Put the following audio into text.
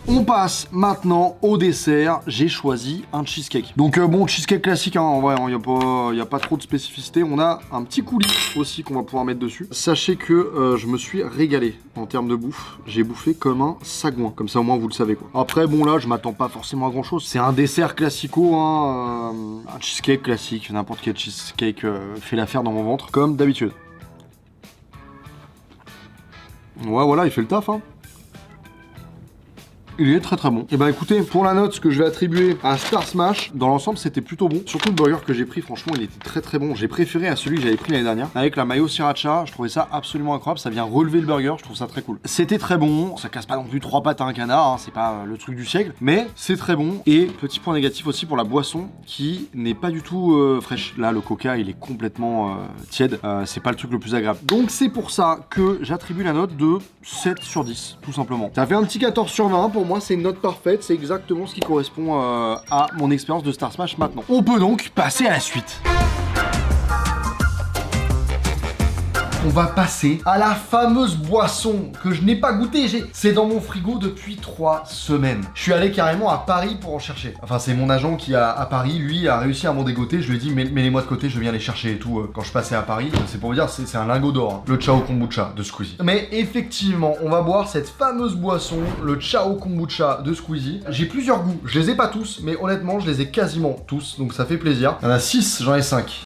On passe maintenant au dessert. J'ai choisi un cheesecake. Donc bon, cheesecake classique, hein, en vrai, il n'y a pas trop de spécificité. On a un petit coulis aussi qu'on va pouvoir mettre dessus. Sachez que je me suis régalé en termes de bouffe. J'ai bouffé comme un sagouin. Comme ça au moins vous le savez quoi. Après bon là, je m'attends pas forcément à grand chose. C'est un dessert classico, hein, un cheesecake classique. N'importe quel cheesecake fait l'affaire dans mon ventre, comme d'habitude. Ouais voilà, il fait le taf hein. Il est très très bon. Et bah écoutez, pour la note, ce que je vais attribuer à Star Smash, dans l'ensemble c'était plutôt bon. Surtout le burger que j'ai pris, franchement il était très très bon. J'ai préféré à celui que j'avais pris l'année dernière. Avec la mayo sriracha, je trouvais ça absolument incroyable. Ça vient relever le burger, je trouve ça très cool. C'était très bon, ça casse pas non plus 3 pattes à un canard, hein. C'est pas le truc du siècle. Mais c'est très bon. Et petit point négatif aussi pour la boisson qui n'est pas du tout fraîche. Là le coca il est complètement tiède. C'est pas le truc le plus agréable. Donc c'est pour ça que j'attribue la note de 7 sur 10, tout simplement. Ça fait un petit 14 sur 20 pour moi, c'est une note parfaite, c'est exactement ce qui correspond à mon expérience de Star Smash maintenant. On peut donc passer à la suite. On va passer à la fameuse boisson que je n'ai pas goûtée. C'est dans mon frigo depuis 3 semaines. Je suis allé carrément à Paris pour en chercher. Enfin, c'est mon agent qui à Paris, lui, a réussi à m'en dégoter. Je lui ai dit, mets-les-moi de côté, je viens les chercher et tout. Quand je passais à Paris, c'est pour vous dire, c'est un lingot d'or, hein, le Chao Kombucha de Squeezie. Mais effectivement, on va boire cette fameuse boisson, le Chao Kombucha de Squeezie. J'ai plusieurs goûts. Je les ai pas tous, mais honnêtement, je les ai quasiment tous. Donc ça fait plaisir. Il y en a 6, j'en ai 5.